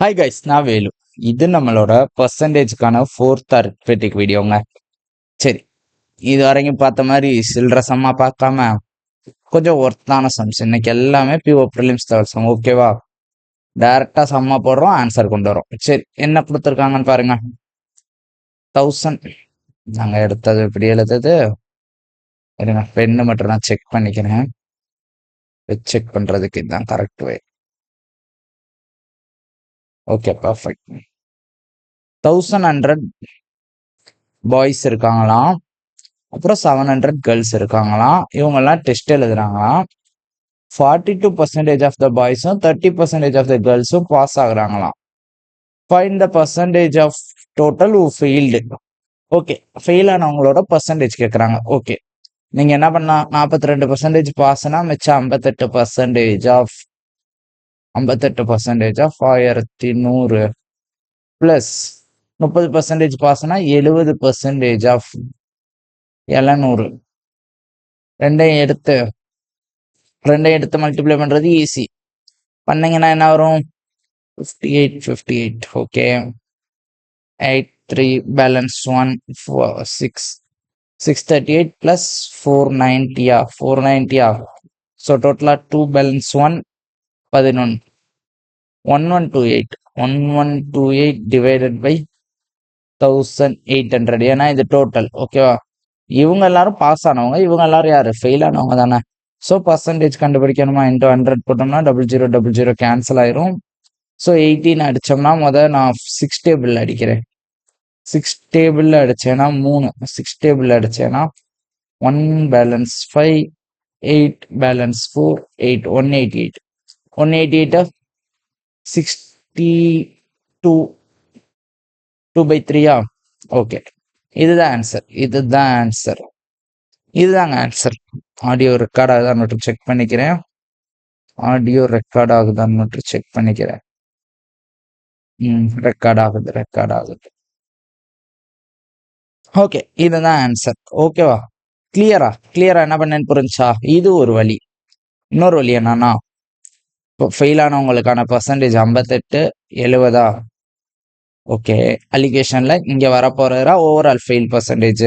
Hi guys, நான் வேலு. இது நம்மளோட பர்சன்டேஜ்க்கான ஃபோர்த் அரித்மெட்டிக் வீடியோங்க. சரி, இது வரைக்கும் பார்த்த மாதிரி சில்லற சம்மா பார்க்காம கொஞ்சம் ஒர்த்தான சம்ஸ். இன்னைக்கு எல்லாமே பியூர் ப்ரிலிம்ஸ் லெவல் சம். ஓகேவா? டைரக்டா சம்மா போடுறோம், ஆன்சர் கொண்டு வரோம். சரி, என்ன கொடுத்துருக்காங்கன்னு பாருங்க. 1000 நாங்க எடுத்தது இப்படி எழுதுது. இருங்க, பெண்ணு மட்டும் நான் செக் பண்ணிக்கிறேன். செக் பண்றதுக்கு இதுதான் correct way. Okay, perfect. 1100 boys இருக்காங்களாம், அப்புறம் 700 கேர்ள்ஸ் இருக்காங்களாம். இவங்கெல்லாம் டெஸ்ட் எழுதுறாங்களாம். 42% ஆஃப் த பாய்ஸும் 30% ஆஃப் த கேர்ள்ஸும் பாஸ் ஆகுறாங்களாம். Find the percentage of total who failed. Okay, fail ஆனவங்களோட பர்சன்டேஜ் கேட்குறாங்க. ஓகே, நீங்க என்ன பண்ணா 42% பாஸ்னா மிச்சம் 58% ஆஃப் 1100 பிளஸ் 30% பாஸ்னா 70% ஆஃப் 700. ரெண்டையும் எடுத்து மல்டிப்ளை பண்றது ஈஸி. பண்ணீங்கன்னா என்ன வரும்? 58. Okay, 8 3 balance 1 4 6 638 plus 490. 490. So total 2 balance 1 11 1128 1128 divided by 1800. ஏன்னா இது டோட்டல். ஓகேவா? இவங்க எல்லாரும் பாஸ் ஆனவங்க, இவங்க எல்லாரும் யாரு? ஃபெயில் ஆனவங்க தானே. So percentage கண்டுபிடிக்கணுமா? இன்டூ 100 போட்டோம்னா 0000 கேன்சல் ஆயிரும். ஸோ 18 அடிச்சோம்னா நான் 6 டேபிள் அடிக்கிறேன். 6 டேபிள் அடிச்சேன்னா 3 6 டேபிள் அடிச்சேன்னா 1 பேலன்ஸ் 5 8 பேலன்ஸ் 4 8 188 188 62 2/3. ஓகே, இதுதான் ஆன்சர். ஆடியோ ரெக்கார்ட் ஆகுதான்னு மட்டும் செக் பண்ணிக்கிறேன். ரெக்கார்ட் ஆகுது. ஓகே, இதுதான் ஆன்சர். ஓகேவா? கிளியரா என்ன பண்ணேன்னு புரிஞ்சா? இது ஒரு வழி. இன்னொரு வழி என்னன்னா, இப்போ ஃபெயில் ஆனவங்களுக்கான பர்சன்டேஜ் 58 70. ஓகே, அலிகேஷன்ல இங்க வரப்போறா ஓவரால் ஃபெயில் பர்சன்டேஜ்.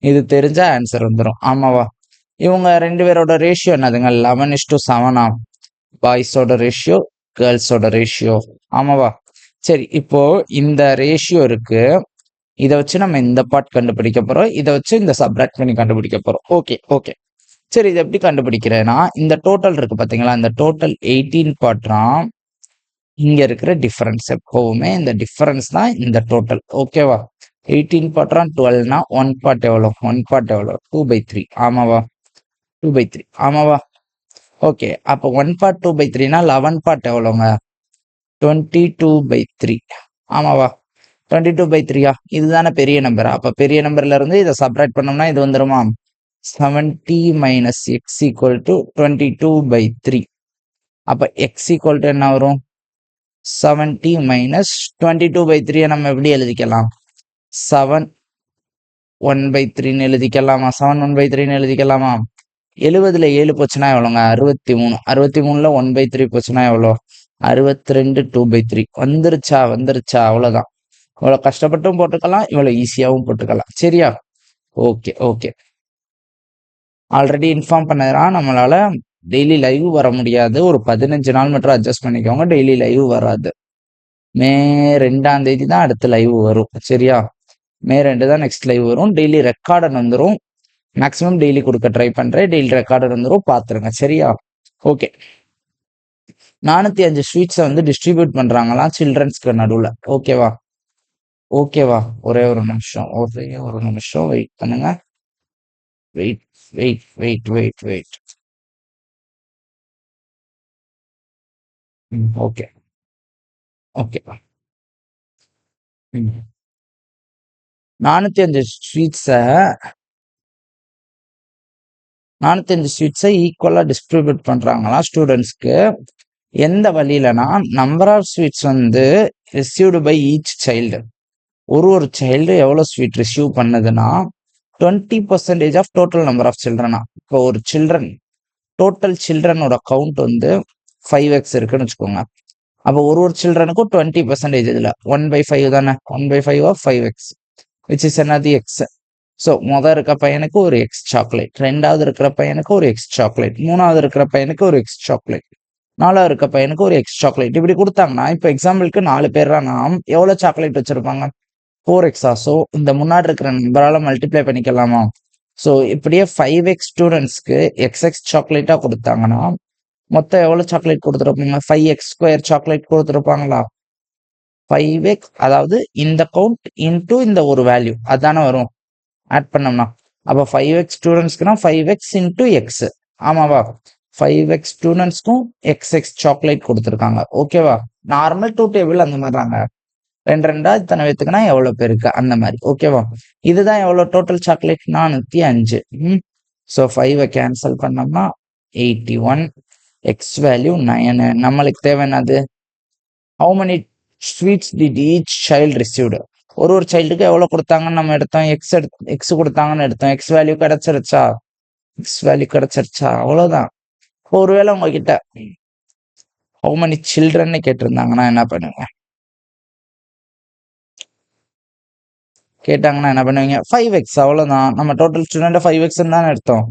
இது தெரிஞ்சா ஆன்சர் வந்துடும். ஆமாவா? இவங்க 2 பேரோட ரேஷியோ என்னதுங்க? 11:7. பாய்ஸோட ரேஷியோ, கேர்ள்ஸோட ரேஷியோ. ஆமாவா? சரி, இப்போ இந்த ரேஷியோ இருக்கு. இதை வச்சு நம்ம இந்த பார்ட் கண்டுபிடிக்க போறோம். இதை வச்சு இந்த சப்ராக்ட் பண்ணி கண்டுபிடிக்க போறோம். ஓகே. சரி, இது எப்படி கண்டுபிடிக்கிறேன்னா, இந்த டோட்டல் இருக்கு பாத்தீங்களா? இந்த டோட்டல் 18 பார்ட்றாம். இங்க இருக்கிற டிஃபரன்ஸ், எப்பவுமே இந்த டிஃபரன்ஸ் தான் இந்த டோட்டல். ஓகேவா? 18 பார்ட்றாம் 12னா 1 பார்ட் எவ்வளோ? 2/3. ஆமாவா? 2/3. ஆமாவா? ஓகே, அப்போ 1 பார்ட் 2/3னா 11 பார்ட் எவ்வளோங்க? 22/3. ஆமாவா? 22/3. இதுதானே பெரிய நம்பர். அப்ப பெரிய நம்பர்ல இருந்து இதை சப்ராக்ட் பண்ணோம்னா இது வந்துருமா? 70 minus x equal to 22/3. அப்ப x equal to என்ன வரும்? 70 minus 22/3 நம்ம எப்படி எழுதிக்கலாம்? 7 1/3 எழுதிக்கலாமா? 7 1/3 எழுதிக்கலாமா? 70ல 7 போச்சுன்னா எவ்வளோங்க? 63. 63ல 1/3 போச்சுன்னா எவ்வளோ? 62 2/3. வந்துருச்சா? அவ்வளவுதான். இவ்வளவு கஷ்டப்பட்டும் போட்டுக்கலாம், இவ்வளவு ஈஸியாவும் போட்டுக்கலாம். சரியா? ஓகே. ஆல்ரெடி இன்ஃபார்ம் பண்ணதுனா நம்மளால டெய்லி லைவ் வர முடியாது. ஒரு 15 நாள் மட்டும் அட்ஜஸ்ட் பண்ணிக்கோங்க. டெய்லி லைவ் வராது. மே 2ஆம் தேதி தான் அடுத்த லைவ் வரும். சரியா? மே 2 தான் நெக்ஸ்ட் லைவ் வரும். டெய்லி ரெக்கார்டன் வந்துடும். மேக்ஸிமம் டெய்லி கொடுக்க ட்ரை பண்றேன். டெய்லி ரெக்கார்டர் வந்துடும், பாத்துருங்க. சரியா? ஓகே, 405 ஸ்வீட்ஸை வந்து டிஸ்ட்ரிபியூட் பண்றாங்களாம் சில்ட்ரன்ஸ்க்கு நடுவுல. ஓகேவா? ஒரே ஒரு நிமிஷம் வெயிட் பண்ணுங்க. வெயிட். ஓகே. 405 ஸ்வீட்ஸை ஈக்குவலா டிஸ்ட்ரிபியூட் பண்றாங்களாம் ஸ்டூடெண்ட்ஸ்க்கு. எந்த வழியிலனா, நம்பர் ஆஃப் ஸ்வீட்ஸ் வந்து ரிசீவ்டு பை ஈச் சைல்டு. ஒரு சைல்டு எவ்வளவு ஸ்வீட் ரிசீவ் பண்ணதுன்னா 20% ஆஃப் டோட்டல் நம்பர் ஆஃப் சில்ட்ரனா. இப்போ ஒரு டோட்டல் சில்ட்ரனோட கவுண்ட் வந்து 5x இருக்குன்னு வச்சுக்கோங்க. அப்போ ஒரு சில்ட்ரனுக்கும் 20% இதுல 1/5 தானே, 1/5 ஆஃப் 5x விச் இஸ் என்னது எக்ஸ். ஸோ இருக்க பையனுக்கு ஒரு எக்ஸ் சாக்லேட், ரெண்டாவது இருக்கிற பையனுக்கு ஒரு எக்ஸ் சாக்லேட், மூணாவது இருக்கிற பையனுக்கு ஒரு எக்ஸ் சாக்லேட், நாலாவது இருக்க பையனுக்கு ஒரு எக்ஸ் சாக்லேட். இப்படி கொடுத்தாங்கன்னா இப்போ எக்ஸாம்பிளுக்கு 4 பேர்னா எவ்வளவு சாக்லேட் வச்சிருப்பாங்க? 4x. ஸோ இந்த முன்னாடி இருக்கிற நம்பரால மல்டிப்ளை பண்ணிக்கலாமா? ஸோ இப்படியே 5x ஸ்டூடெண்ட்ஸ்க்கு எக்ஸ்எக்ஸ் சாக்லேட்டா கொடுத்தாங்கன்னா மொத்தம் எவ்வளவு சாக்லேட் கொடுத்துருப்பாங்க? 5x² chocolate கொடுத்துருப்பாங்களா? 5x, அதாவது இந்த கவுண்ட் இன்டூ இந்த ஒரு வேல்யூ அதானே வரும் ஆட் பண்ணோம்னா. அப்போ 5x ஸ்டூடெண்ட்ஸ்க்குனா 5x இன்டூ எக்ஸ். ஆமாவா? 5x ஸ்டூடெண்ட்ஸ்க்கும் எக்ஸ்எக்ஸ் சாக்லேட் கொடுத்துருக்காங்க. ஓகேவா? நார்மல் 2 டேபிள் அந்த மாதிரி தாங்க. 2 இத்தனை பேத்துக்குன்னா எவ்வளவு பேருக்கு அந்த மாதிரி. ஓகேவா? இதுதான் எவ்வளவு டோட்டல் சாக்லேட்? 405. ஸோ 5 கேன்சல் பண்ணோம்னா 81, எக்ஸ் வேல்யூ 9. நம்மளுக்கு தேவை என்னது? How many sweets did each child received? ஒரு சைல்டுக்கு எவ்வளவு கொடுத்தாங்கன்னு நம்ம எடுத்தோம், எக்ஸ் கொடுத்தாங்கன்னு எடுத்தோம். எக்ஸ் வேல்யூ கிடைச்சிருச்சா? எக்ஸ் வேல்யூ கிடைச்சிருச்சா? அவ்வளவுதான். ஒருவேளை உங்ககிட்ட ஹவு மெனி சில்ட்ரன் கேட்டிருந்தாங்கன்னா என்ன பண்ணுங்க? கேட்டாங்கன்னா என்ன பண்ணுவீங்க? 5x. அவ்வளவுதான். நம்ம டோட்டல் ஸ்டூடெண்ட் 5x தானே எடுத்தோம்.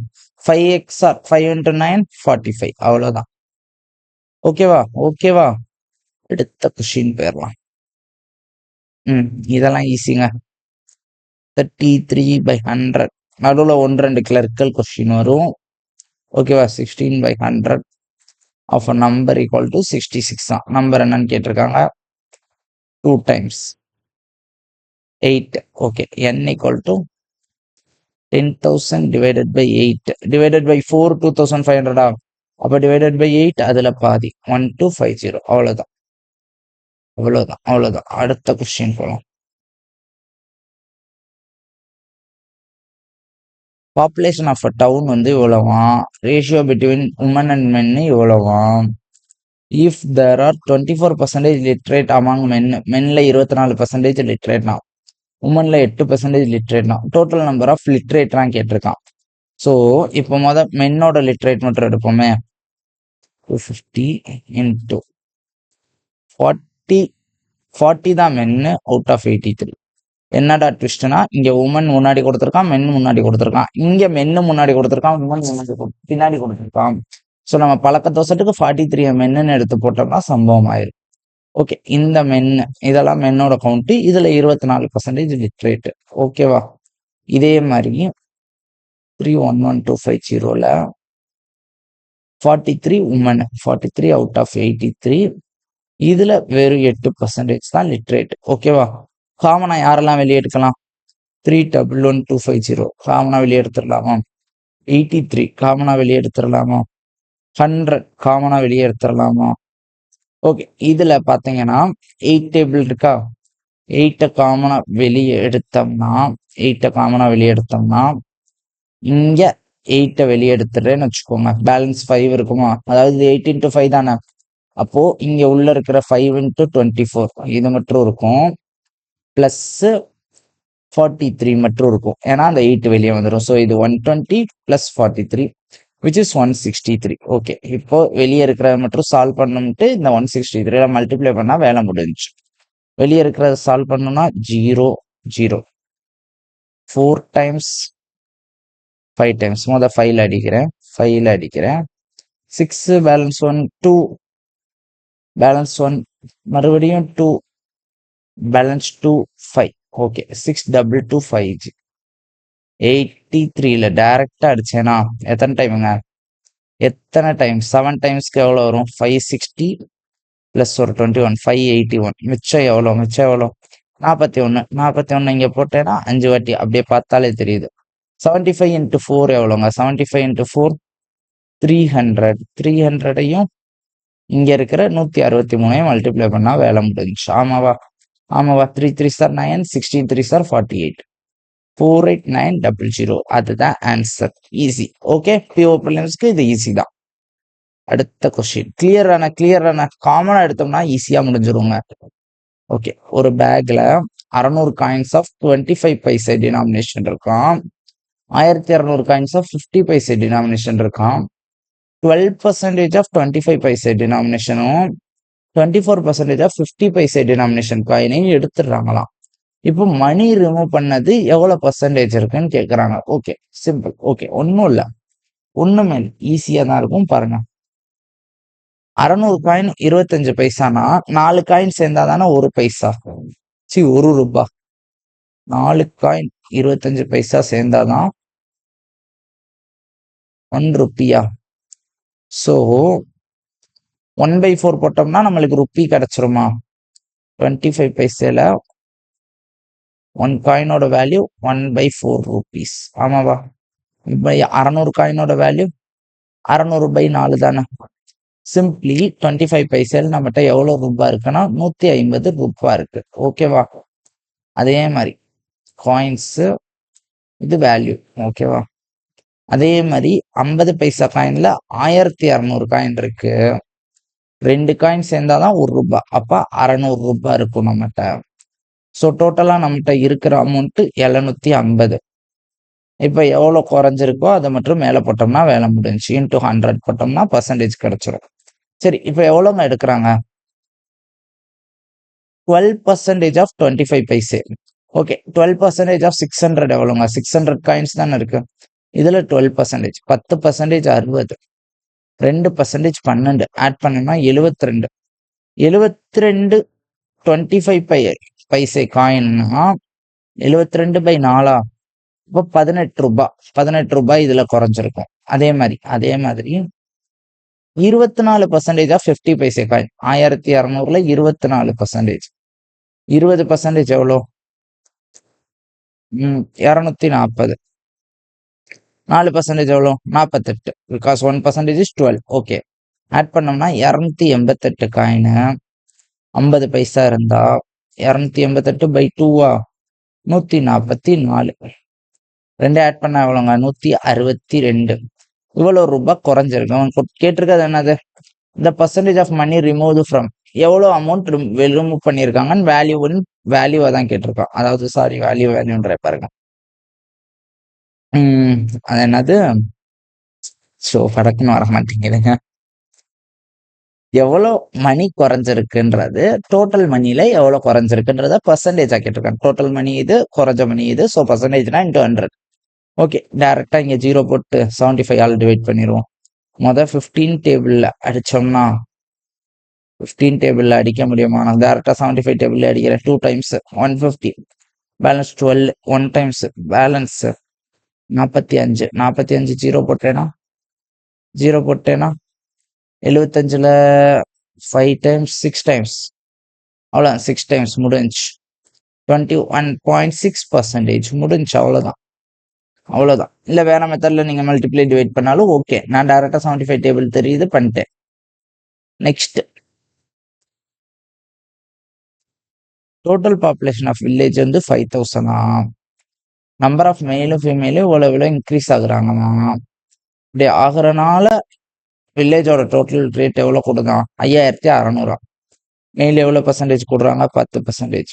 5x R 5 × 9 45. அவ்வளவுதான். ஓகேவா? ஓகேவா? அடுத்த கொஸ்டின் போயிடலாம். இதெல்லாம் ஈஸிங்க. 33/100. நடுவில் 1-2 கிளரிக்கல் கொஸ்டின் வரும். ஓகேவா? 16/100 of a number equal to 66 தான். நம்பர் என்னன்னு கேட்டிருக்காங்க. 2 times 8. Okay. n equal to 10,000 divided by 8 divided by 4 2500. அப்ப டிவைடட் பை 8 அதுல பாதி 1250. அவ்வளவுதான். அவ்வளவுதான். அவ்வளவுதான். அடுத்த கொஸ்டின் போலாம். பாப்புலேஷன் ஆஃப் அ டவுன் வந்து இவ்வளவாம். Ratio between women and men இவ்வளவாம். If there are 24% literate among men, மென்ல 24% லிட்ரேட்னா, உமன்ல 8% லிட்ரேட்னா, டோட்டல் நம்பர் ஆஃப் லிட்ரேட்லாம் கேட்டிருக்கான். ஸோ இப்போ மென்னோட லிட்ரேட் மட்டும் எடுப்போமே. 250 into 40 தான் மென்னு அவுட் ஆஃப் 83. என்னடா ட்விஸ்ட்னா, இங்க உமன் முன்னாடி கொடுத்துருக்கான், மென் முன்னாடி கொடுத்துருக்கான். இங்க மென்னு முன்னாடி கொடுத்துருக்கான், உமன் பின்னாடி கொடுத்துருக்கான். ஸோ நம்ம பழக்கத்தோசத்துக்கு 43 மென்னு எடுத்து போட்டோம்னா சம்பவம் ஆயிரும். ஓகே. இந்த மென்னு இதெல்லாம் மென்னோட கவுண்ட். இதுல 24% லிட்ரேட். ஓகேவா? இதே மாதிரி 311250ல 43 உமன், 43 அவுட் ஆஃப் 83. இதுல வெறும் 8% தான் லிட்ரேட். ஓகேவா? காமனா யாரெல்லாம் வெளியே எடுக்கலாம்? 3111250 காமனா வெளியே எடுத்துடலாமா? 83 காமனா வெளியே எடுத்துடலாமா? 100 காமனா வெளியே எடுத்துடலாமா? ஓகே. இதுல பாத்தீங்கன்னா 8 டேபிள் இருக்கா? 8 காமனா வெளியே எடுத்தோம்னா, 8 காமனா வெளியே எடுத்தோம்னா இங்க 8 வெளியே எடுத்துடுறேன்னு வச்சுக்கோங்க. பேலன்ஸ் 5 இருக்குமா? அதாவது 8 × 5 தானே. அப்போ இங்க உள்ள இருக்கிற 5 × 24 இது மட்டும் இருக்கும். பிளஸ் 43 மட்டும் இருக்கும். ஏன்னா அந்த 8 வெளியே வந்துடும். ஸோ இது 120 + 43 விச் இஸ் 163. ஓகே. இப்போ வெளியே இருக்கிறத மட்டும் சால்வ் பண்ணணும்ட்டு இந்த 163 மல்டிப்ளை பண்ணா வேலை முடிஞ்சு. வெளியே இருக்கிறத சால்வ் பண்ணணும்னா 0 0 4 டைம்ஸ் 5 டைம்ஸ் 5ல அடிக்கிறேன். 5ல அடிக்கிறேன். 6 பேலன்ஸ் 1 2 பேலன்ஸ் 1 மறுபடியும் 2 பேலன்ஸ் 2 5. ஓகே. 6225 83ல டைரக்டா அடிச்சேனா எத்தனை டைமுங்க? எத்தனை டைம்? 7 டைம்ஸ்க்கு எவ்வளவு வரும்? 560 பிளஸ் ஒரு 21 581. மிச்சம் எவ்வளோ? மிச்சம் எவ்வளோ? 41. 41 இங்க போட்டேன்னா 5 வாட்டி அப்படியே பார்த்தாலே தெரியுது. 75 × 4 எவ்வளோங்க? 75 × 4 300. 300ஐயும் இங்க இருக்கிற 163ஐயும் மல்டிப்ளை பண்ணா வேலை முடிஞ்சு. ஆமாவா? ஆமாவா? 3 3 சார் 9, 16 3 சார் 48, 48900. அதுதான் ஆன்சர். ஈஸி. ஓகே. பிஓ ப்ரிலிம்ஸ்க்கு இது ஈஸி தான். அடுத்த கொஸ்டின் கிளியரான காமனா எடுத்தோம்னா ஈஸியா முடிஞ்சிருங்க. ஓகே. ஒரு பேக்ல 600 காயின்ஸ் ஆஃப் 25 பைசா டினாமினேஷன் இருக்கான். 1200 காயின்ஸ் ஆஃப் 50 பைசா டினாமினேஷன் இருக்கான். 12% ஆஃப் 25 பைசா டினாமினேஷனும் 24% ஆஃப் 50 பைசே டினாமினேஷன் காயினையும் எடுத்துடுறாங்களாம். இப்போ மணி ரிமூவ் பண்ணது எவ்வளவு பர்சன்டேஜ் இருக்குன்னு கேக்குறாங்க. Okay, simple. ஓகே, ஒன்றும் இல்லை, ஒண்ணுமே இல்லை, ஈஸியா தான் இருக்கும். பாருங்க, 600 காயின் 25 பைசானா 4 காயின் சேர்ந்தாதானே 1 பைசா, 1 ரூபாய். 4 காயின் 25 பைசா சேர்ந்தாதான் 1 ருப்பியா. ஸோ 1/4 போட்டோம்னா நம்மளுக்கு ருப்பி கிடைச்சிருமா? 25 பைசேல 1 காயினோட வேல்யூ 1/4 rupees. ஆமாவா? இப்போ 600 காயினோட வேல்யூ 600/4 தானே. சிம்பிளி 25 பைசேல நம்மகிட்ட எவ்வளவு ரூபாய் இருக்குன்னா 150 ரூபாய் இருக்கு. ஓகேவா? அதே மாதிரி காயின்ஸ், இது வேல்யூ. ஓகேவா? அதே மாதிரி 50 பைசா காயின்ல 1200 காயின் இருக்கு. 2 காயின் சேர்ந்தாதான் 1 ரூபாய். அப்ப 600 ரூபாய் இருக்கும் நம்மகிட்ட. ஸோ டோட்டலா நம்மகிட்ட இருக்கிற அமௌண்ட் 750. இப்ப எவ்வளவு குறைஞ்சிருக்கோ அதை மட்டும் மேல போட்டோம்னா வேலை முடிஞ்சு. இன்டூ 100 போட்டோம்னா பர்சன்டேஜ் கிடைச்சிரும். சரி, இப்ப எவ்வளவுங்க எடுக்கிறாங்க? 12% ஆஃப் 25 பைசே. ஓகே, 12% ஆஃப் 600 எவ்வளவுங்க? 600 காயின்ஸ் தானே இருக்கு. இதுல 12%, 10% 60, 2% 12, ஆட் பண்ணோம்னா 72. 72 25 பைசே காயின்னா 72/4. இப்போ 18 ரூபாய். 18 ரூபாய் இதுல குறைஞ்சிருக்கும். அதே மாதிரி 24% ஆஃப் 50 பைசே காயின் 1200ல 24%. 20% எவ்வளோ? 240. 4% எவ்வளோ? 48. Because 1% is 12. ஓகே, ஆட் பண்ணோம்னா 288 காயின் 50 பைசா இருந்தா 288/2 144. 2 ஆட் பண்ணா எவ்வளோங்க? 162. இவ்வளவு ரூபாய் குறைஞ்சிருக்கு. கேட்டிருக்காது என்னது? இந்த percentage of money remove from, எவ்வளவு அமௌண்ட் ரிமூவ் பண்ணியிருக்காங்கன்னு வேல்யூவா தான் கேட்டிருக்கான். அதாவது சாரி, வேல்யூன்ற பாருங்க. அது என்னது? ஸோ படக்குன்னு வர மாட்டேங்குதுங்க. எவ்வளோ மணி குறைஞ்சிருக்குன்றது, டோட்டல் மணியில எவ்வளவு குறைஞ்சிருக்குன்றத பர்சன்டேஜா கேட்டிருக்காங்க. டோட்டல் மணி இது, குறைஞ்ச மணி இது. So பர்சன்டேஜ்னா into 100. ஓகே, டைரக்டா இங்க 0 போட்டு 75 ஆல் டிவைட் பண்ணிடுவோம். 15 டேபிள்ல அடிச்சோம்னா 15 டேபிள்ல அடிக்க முடியுமா? நான் டைரக்டா 75 டேபிள்ல அடிக்கிறேன். 2 times 150, balance 12, 1 times balance 45. 45 0 போட்டேனா 75ல 5 times 6 times, அவ்வளோ 6 டைம்ஸ் முடிஞ்சு 21.6% முடிஞ்சு. அவ்வளவுதான். இல்ல வேற மெத்தட்ல நீங்க மல்டிப்ளை டிவைட் பண்ணாலும் ஓகே. நான் டைரக்டா 75 டேபிள் தெரியுது பண்ணிட்டேன். Next, total population of village வந்து 5000. நம்பர் ஆஃப் மேலும் ஃபீமேலும் இவ்வளவு இன்க்ரீஸ் ஆகுறாங்கம்மா. இப்படி ஆகுறனால வில்லேஜோட டோட்டல் ரேட் எவ்வளவு கூடுதான்? 5600. மேல் எவ்வளவு பர்சன்டேஜ் கூடுறாங்க? 10%.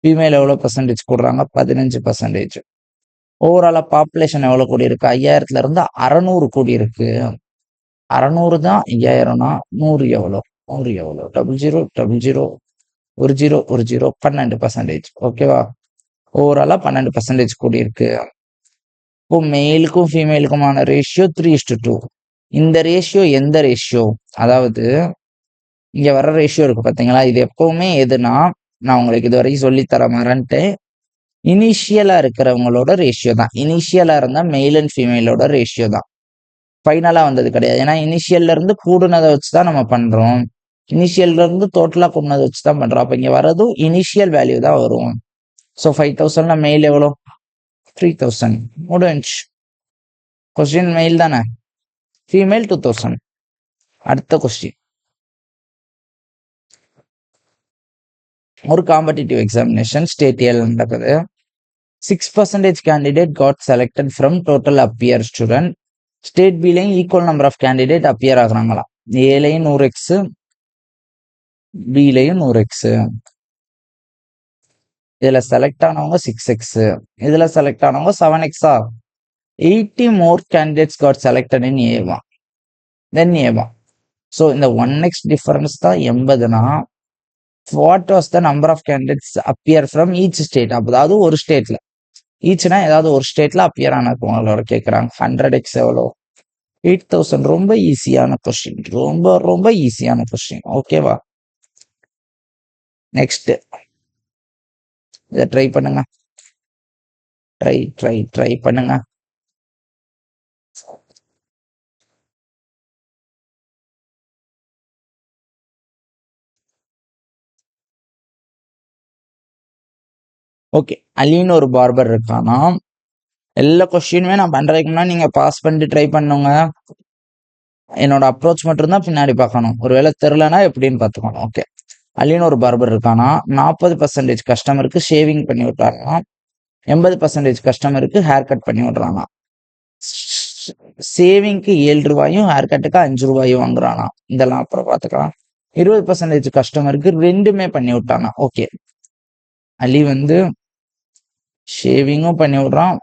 ஃபீமேல் எவ்வளவு பர்சன்டேஜ் கூடுறாங்க? 15%. ஓவராலா பாப்புலேஷன் எவ்வளவு கூடி இருக்கு? 5000ல இருந்து 600 கூடி இருக்கு. 600 தான் 5000னா 100 எவ்வளோ? 100 எவ்வளோ? 00 00 10 10 12%. ஓகேவா? ஓவராலா 12% கூடி இருக்கு. இப்போ மேலுக்கும் ஃபீமேலுக்குமான ரேஷியோ 3:2. இந்த ரேஷியோ எந்த ரேஷியோ? அதாவது இங்க வர ரேஷியோ இருக்கு பாத்தீங்களா? இது எப்பவுமே எதுனா, நான் உங்களுக்கு இது வரைக்கும் சொல்லித்தர மாறேன்ட்டேன். இனிஷியலா இருக்கிறவங்களோட ரேஷியோ தான். இனிஷியலா இருந்தா மெயில் அண்ட் ஃபீமேலோட ரேஷியோ தான். ஃபைனலா வந்தது கிடையாது. ஏன்னா இனிஷியல்ல இருந்து கூடுனதை வச்சுதான் நம்ம பண்றோம். இனிஷியல்ல இருந்து டோட்டலா கூடுனதை வச்சுதான் பண்றோம். அப்ப இங்க வர்றதும் இனிஷியல் வேல்யூ தான் வரும். ஸோ 5000ல மெயில் எவ்வளோ? 3000 முடிஞ்சு. கொஸ்டின் மெயில் தானே, ஃபீமேல் 2000. அடுத்த கொஸ்டின், ஒரு காம்படிட்டிவ் எக்ஸாமினேஷன் ஸ்டேட் ஏல நடக்குது. 6% candidate got selected from total appear student. State பிலையும் equal number of candidate appear ஆகுறாங்களாம். ஏலையும் 100x, பிலையும் 100x. இதுல செலக்ட் ஆனவங்க 6x, இதுல செலக்ட் ஆனவங்க 7x. 80 more candidates got selected in A1. Then A1. So இந்த 1x டிஃபரன்ஸ் தான் 80னா what was the number of candidates appear from each state. அதாவது ஒரு ஸ்டேட்ல ஈச்னா ஏதாவது ஒரு ஸ்டேட்ல அப்பியர் ஆனவங்களோட கேட்குறாங்க. 100x எவ்வளோ? 8000. ரொம்ப ஈஸியான கொஸ்டின், ரொம்ப ரொம்ப ஈஸியான கொஸ்டின். ஓகேவா? நெக்ஸ்ட் இதை ட்ரை பண்ணுங்க, ட்ரை பண்ணுங்க. ஓகே, அலின்னு ஒரு பார்பர் இருக்கானா. எல்லா கொஸ்டினுமே நான் பண்றதுக்கு முன்னாடி நீங்க பாஸ் பண்ணிட்டு ட்ரை பண்ணுங்க. என்னோட அப்ரோச் மட்டும்தான் பின்னாடி பார்க்கணும். ஒருவேளை தெரிலனா எப்படின்னு பார்த்துக்கணும். ஓகே, அலின்னு ஒரு பார்பர் இருக்கானா. 40% கஸ்டமருக்கு ஷேவிங் பண்ணி விட்டாங்கன்னா 80% கஸ்டமருக்கு ஹேர் கட் பண்ணி விடுறானா. சேவிங்க்கு 7 ரூபாயும் ஹேர் கட்டுக்கு 5 ரூபாயும் வாங்குறானா. இதெல்லாம் அப்புறம் பார்த்துக்கலாம். 20% கஸ்டமருக்கு ரெண்டுமே பண்ணி விட்டானா. ஓகே, அலி வந்து ஷேவிங்கும் பண்ணி விடுறான்,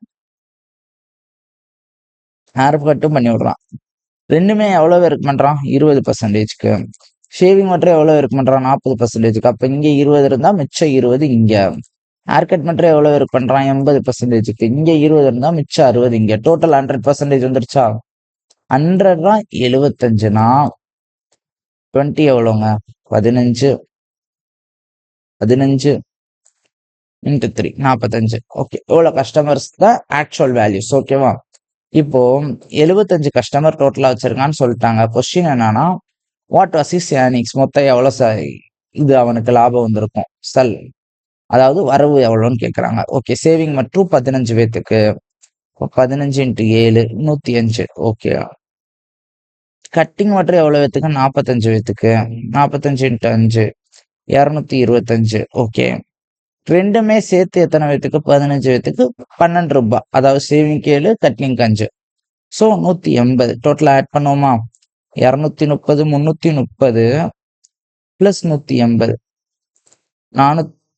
ஹேர் கட்டும் பண்ணி விடுறான். ரெண்டுமே எவ்வளவு பேருக்கு பண்றான்? 20%க்கு. ஷேவிங் மட்டும் எவ்வளவு பேருக்கு பண்றான்? 40%க்கு. அப்ப இங்க 20 இருந்தா மிச்சம் 20 இங்க. ஹேர் கட் மட்டும் எவ்வளவு பேருக்கு பண்றான்? 80%க்கு. இங்க 20 இருந்தா மிச்சம் 60 இங்க. டோட்டல் 100% வந்துருச்சா? 100 தான் 75னா 20 எவ்வளோங்க? 15 இன்ட்டு 3 45. ஓகே, இவ்வளவு கஸ்டமர்ஸ் தான் ஆக்சுவல் வேல்யூஸ். ஓகேவா? இப்போ 75 கஸ்டமர் டோட்டலா வச்சிருக்கான்னு சொல்லிட்டாங்க. கொஸ்டின் என்னன்னா வாட் வாஸ் இஸ் ஏர்னிங்ஸ், மொத்தம் எவ்வளவு இது அவனுக்கு லாபம் வந்திருக்கும், செல், அதாவது வரவு எவ்வளோன்னு கேட்குறாங்க. ஓகே, சேவிங் மட்டும் 15 பேத்துக்கு. 15 × 7 105. ஓகே, கட்டிங் மட்டும் எவ்வளவு பேத்துக்கு? 45 பேத்துக்கு. 45 × 5 225. ஓகே, ரெண்டுமே சேர்த்து எத்தனை பேத்துக்கு? 15 பேத்துக்கு 12 ரூபாய். அதாவது saving 7, cutting 5. So 180. Total add பண்ணுவோமா? 230 330 பிளஸ் 180 410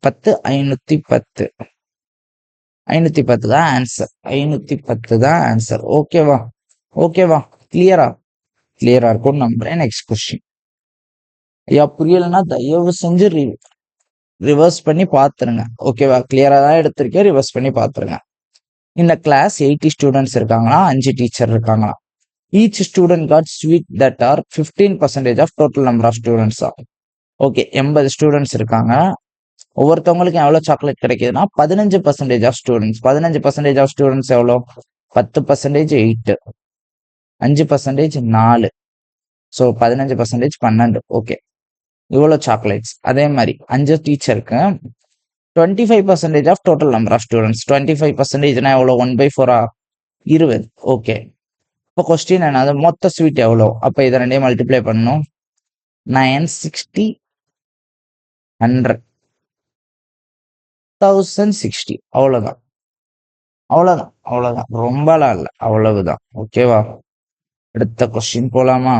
510. 510 தான் ஆன்சர். 510 தான் ஆன்சர். ஓகேவா? கிளியரா இருக்கும் நம்புறேன். Next question. ஐயா புரியலன்னா தயவு செஞ்சு ரிவர்ஸ் பண்ணி பாத்துருங்க. ஓகேவா? கிளியரா தான் எடுத்திருக்கேன், ரிவர்ஸ் பண்ணி பாத்துருங்க. இந்த கிளாஸ் 80 ஸ்டூடெண்ட்ஸ் இருக்காங்களா, 5 டீச்சர் இருக்காங்களா. Each student got sweet that are 15% of total number of students. Okay, 80 students இருக்காங்க. ஒவ்வொருத்தவங்களுக்கும் எவ்வளவு சாக்லேட் கிடைக்குதுன்னா 15% ஆஃப் ஸ்டூடெண்ட்ஸ். 15% ஆஃப் ஸ்டூடெண்ட்ஸ் எவ்வளோ? 10% 8, 5% 4. ஸோ 15% 12. ஓகே, இவ்வளோ சாக்லேட்ஸ். அதே மாதிரி 5 டீச்சருக்கு 25% of total number of students. 25%னா எவ்வளோ? 1/4. 20. ஓகே, இப்போ கொஸ்டின் என்னது? மொத்த ஸ்வீட் எவ்வளோ? அப்போ இதை ரெண்டையும் மல்டிப்ளை பண்ணணும். 9 60 100 1060. அவ்வளோதான். ரொம்பலாம் இல்லை, அவ்வளவுதான். ஓகேவா? அடுத்த கொஸ்டின் போலாமா?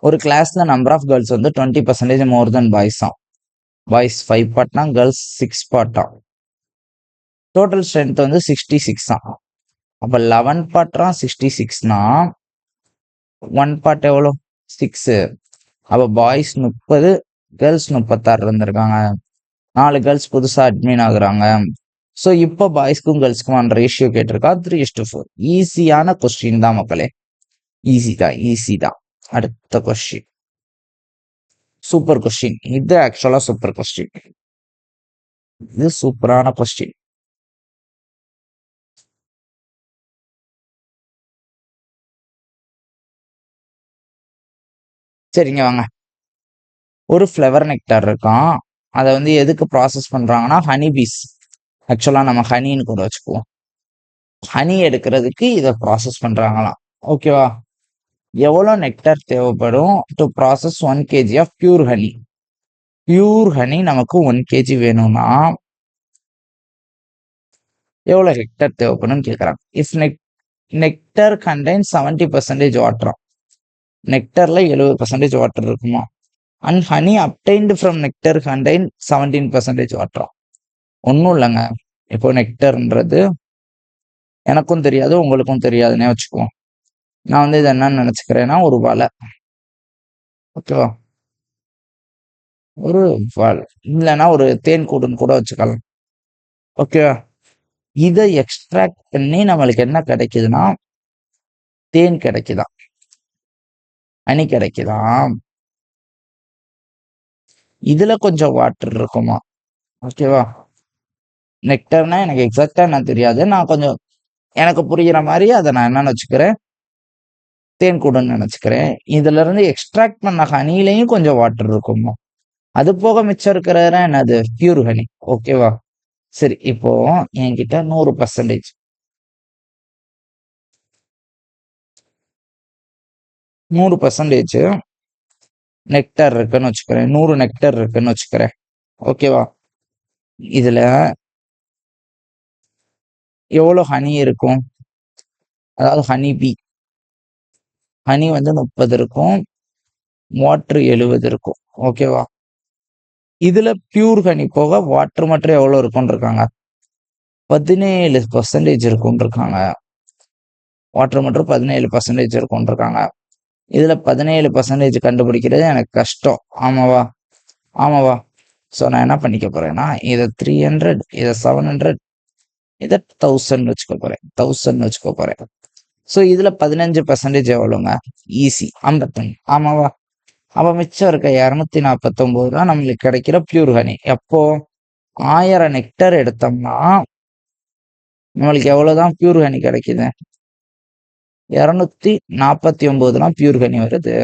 ஒரு கிளாஸ்ல நம்பர் ஆஃப் கேர்ள்ஸ் வந்து 20% மோர் தென் பாய்ஸ். பாய்ஸ் 5 பார்ட்னா, கேர்ள்ஸ் 6 பார்ட்டா. டோட்டல் ஸ்ட்ரென்த் வந்து 66 தான். அப்ப 11 பார்ட்ரா 66னா 1 பார்ட் எவ்வளோ? 6. அப்ப பாய்ஸ் 30, கேர்ள்ஸ் 36 இருந்திருக்காங்க. 4 கேர்ள்ஸ் புதுசா அட்மின் ஆகுறாங்க. ஸோ இப்போ பாய்ஸ்க்கும் கேர்ள்ஸ்க்குமான ரேஷியோ கேட்டிருக்கா 3:4. ஈஸியான கொஸ்டின் தான் மக்களே, ஈஸி தான். அடுத்த கொஸ்டின் சூப்பர் கொஸ்டின். இது ஆக்சுவலா சூப்பர் கொஸ்டின். இது சூப்பரான கொஸ்டின். சரிங்க வாங்க. ஒரு ஃப்ளவர் நெக்டார் இருக்கான். அதை வந்து எதுக்கு ப்ராசஸ் பண்றாங்கன்னா ஹனி பீஸ். ஆக்சுவலா நம்ம ஹனின்னு கூட வச்சுக்குவோம். ஹனி எடுக்கிறதுக்கு இதை ப்ராசஸ் பண்றாங்களாம். ஓகேவா? எவ்வளோ நெக்டார் தேவைப்படும் to process 1 kg of pure honey. Pure honey நமக்கு 1 kg வேணும்னா எவ்வளோ ஹெக்டர் தேவைப்படும் கேட்குறாங்க. If nectar contain 70% water. நெக்டர்ல 70% வாட்டர் இருக்குமா? And honey obtained from nectar contain 17% water. ஒன்றும் இல்லைங்க. இப்போ நெக்டர்ன்றது எனக்கும் தெரியாது, உங்களுக்கும் தெரியாதுன்னே வச்சுக்குவோம். நான் வந்து இதை என்னன்னு நினைச்சுக்கிறேன்னா ஒரு வலை. ஓகேவா? ஒரு வலை இல்லைன்னா ஒரு தேன் கூடுன்னு கூட வச்சுக்கலாம். ஓகேவா? இதை எக்ஸ்ட்ராக்ட் பண்ணி நம்மளுக்கு என்ன கிடைக்குதுன்னா தேன் கிடைக்குதா, ஹனி கிடைக்குதா. இதுல கொஞ்சம் வாட்டர் இருக்குமா? ஓகேவா? நெக்டர்னா எனக்கு எக்ஸாக்டா என்ன தெரியாது. நான் கொஞ்சம் எனக்கு புரிகிற மாதிரி அதை நான் என்னன்னு வச்சுக்கிறேன், தேன் கூடுன்னு நினைச்சுக்கிறேன். இதுல இருந்து எக்ஸ்ட்ராக்ட் பண்ண ஹனிலையும் கொஞ்சம் வாட்டர் இருக்குமா? அது போக மிச்சம் இருக்கிறதா என்னது? Pure honey. ஓகேவா? சரி, இப்போ என்கிட்ட 100% 100% நெக்டர் இருக்குன்னு வச்சுக்கிறேன். 100 நெக்டர் இருக்குன்னு வச்சுக்கிறேன். ஓகேவா? இதுல எவ்வளவு ஹனி இருக்கும்? அதாவது ஹனி பி, ஹனி வந்து 30 இருக்கும், வாட்டர் 70 இருக்கும். ஓகேவா? இதுல பியூர் ஹனி போக வாட்டர் மட்டும் எவ்வளவு இருக்கும்னு இருக்காங்க? 17% இருக்கும்னு இருக்காங்க. வாட்டர் மட்டும் 17% இருக்கும்னு இருக்காங்க. இதுல 17% கண்டுபிடிக்கிறது எனக்கு கஷ்டம். ஆமாவா? ஆமாவா? ஸோ நான் என்ன பண்ணிக்க போறேன்னா இதை 300, இதை 700, இதை 1000 வச்சுக்க போறேன். 1000 வச்சுக்க போறேன். ஸோ இதுல 15% எவ்வளோங்க? ஈஸி 51. ஆமாவா? அப்ப மிச்சம் இருக்க 249 தான் நம்மளுக்கு கிடைக்கிற பியூர் ஹனி. எப்போ 1000 நெக்டர் எடுத்தோம்னா நம்மளுக்கு எவ்வளவுதான் பியூர் ஹனி கிடைக்குது? 249 தான் பியூர் ஹனி வருது.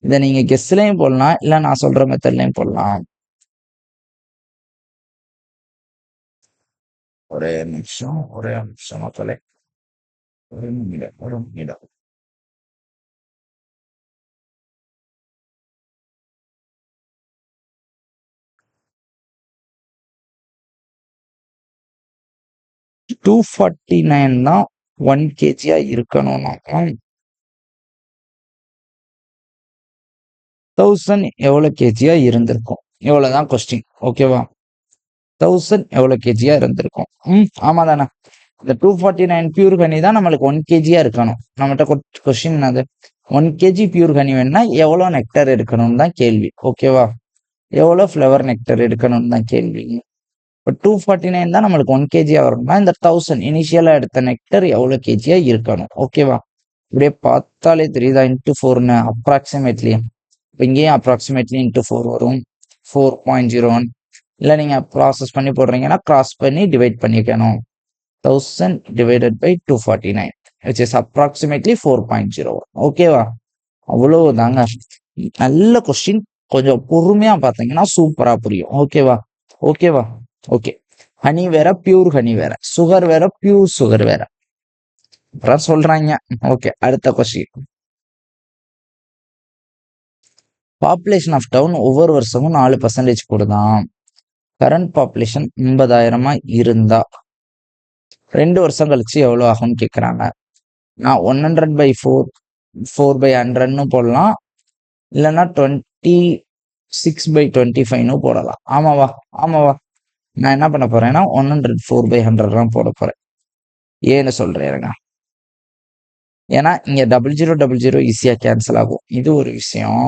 இதை நீங்க கெஸ்லயும் போடலாம், இல்ல நான் சொல்ற மெத்தட்லயும் போடலாம். ஒரே நிமிஷம் மக்களே, ஒரு நிமிடம். 249 தான் 1 kg இருக்கணும்னா 1000 எவ்வளவு கேஜியா இருந்திருக்கும்? இவ்வளவுதான் கொஸ்டின். ஓகேவா? 1000 எவ்வளவு கேஜியா இருந்திருக்கும்? ஆமா தானே? இந்த 249 பியூர் ஹனி தான் நம்மளுக்கு 1 kg இருக்கணும். நம்மகிட்ட கொஸ்டின் அது 1 kg பியூர் ஹனி வேணும்னா எவ்வளவு நெக்டர் எடுக்கணும்னு தான் கேள்வி. ஓகேவா? எவ்வளவு ஃப்ளவர் நெக்டர் எடுக்கணும்னு தான் கேள்வி. இப்போ 249 தான் நம்மளுக்கு 1 kg வரணும்னா இந்த 1000 இனிஷியலா எடுத்த நெக்டர் எவ்வளவு கேஜியா இருக்கணும்? ஓகேவா? இப்படியே பார்த்தாலே தெரியுதா? இன்ட்டு 4ன்னு அப்ராக்சிமேட்லி. இப்போ இங்கேயும் அப்ராக்சிமேட்லி இன்ட்டு 4 வரும். 4.01. இல்லை நீங்க ப்ராசஸ் பண்ணி போடுறீங்கன்னா கிராஸ் பண்ணி டிவைட் பண்ணிக்கணும். 1000 divided by 249, which is approximately 4.01. ஓகேவா? அவ்வளவுதாங்க. நல்ல கொஸ்டின். கொஞ்சம் பொறுமையா பார்த்தீங்கன்னா சூப்பரா புரியும். ஓகேவா? ஓகேவா? ஓகே. ஹனி வேற, பியூர் ஹனி வேற, சுகர் வேற, பியூர் சுகர் வேற. அப்புறம் சொல்றாங்க. ஓகே, அடுத்த கொஸ்டின். பாப்புலேஷன் ஆஃப் டவுன் ஒவ்வொரு வருஷமும் 4% கூடுதான். கரண்ட் பாப்புலேஷன் 50,000 இருந்தா 2 வருஷம் கழிச்சு எவ்வளவு ஆகும்னு கேக்குறாங்க. நான் 100/4 போடலாம், இல்லைன்னா 26/25 போடலாம். ஆமாவா? ஆமாவா? நான் என்ன பண்ண போறேன்னா 104/100 போட போறேன். ஏன்னு சொல்றேன். ஏன்னா இங்க 0000 ஈஸியா கேன்சல் ஆகும். இது ஒரு விஷயம்.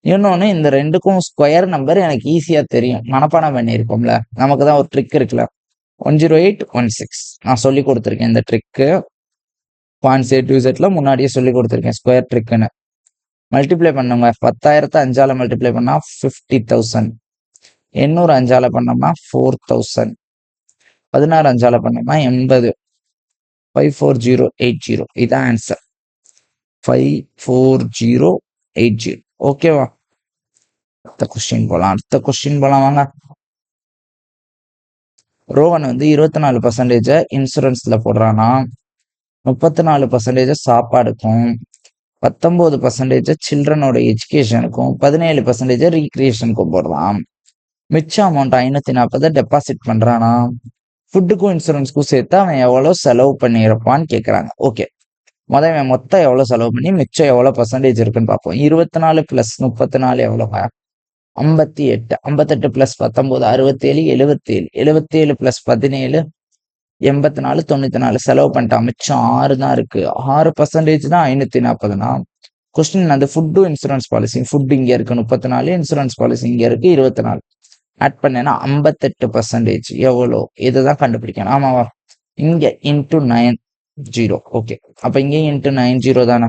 இன்னொன்னு, இந்த ரெண்டுக்கும் ஸ்கொயர் நம்பர் எனக்கு ஈஸியா தெரியும், மனப்பாடம் பண்ணியிருக்கோம்ல. நமக்கு தான் ஒரு ட்ரிக் இருக்குல்ல, 10816. நான் சொல்லி கொடுத்துருக்கேன் இந்த trick. Points A to Z முன்னாடியே சொல்லி கொடுத்துருக்கேன் ஸ்கொயர் ட்ரிக்குன்னு. மல்டிப்ளை பண்ணுங்க. 10,000 5ஆல மல்டிப்ளை பண்ணா 50,000. 800 5ஆல பண்ணோம்னா 4,000. 16 5ஆல பண்ணோம்னா 80. 54080. இதான் ஆன்சர். 54080. ஓகேவா? அடுத்த கொஸ்டின் போலாம் வாங்க. ரோவன் வந்து 24% இன்சூரன்ஸ்ல போடுறானா, 34% சாப்பாடுக்கும், 19% சில்ட்ரனோட எஜுகேஷனுக்கும், 17% ரீக்ரியேஷனுக்கும் போடுறான். மிச்ச அமௌண்ட் 540 டெபாசிட் பண்றானா, ஃபுட்டுக்கும் இன்சூரன்ஸ்க்கும் சேர்த்து அவன் எவ்வளவு செலவு பண்ணியிருப்பான்னு கேட்கறாங்க. ஓகே, அவன் மொத்தம் எவ்வளவு செலவு பண்ணி மிச்சம் எவ்வளவு பர்சன்டேஜ் இருக்குன்னு பார்ப்போம். 24 + 34 எவ்வளவுங்க? 58. 58 + 19 67. 77 + 17 84, 94 செலவு பண்ணிட்டான். மிச்சம் 6 தான் இருக்கு. 6% தான் 540னா கொஸ்டின் அந்த ஃபுட்டு இன்சூரன்ஸ் பாலிசி. ஃபுட் இங்க இருக்கு 34, இன்சூரன்ஸ் பாலிசி இங்க இருக்கு 24. ஆட் பண்ணேன்னா 58% எவ்வளோ? இதுதான் கண்டுபிடிக்கணும். ஆமாவா? இங்க இன்டூ 90. ஓகே. அப்ப இங்கேயும் இன்டூ 90 தானே?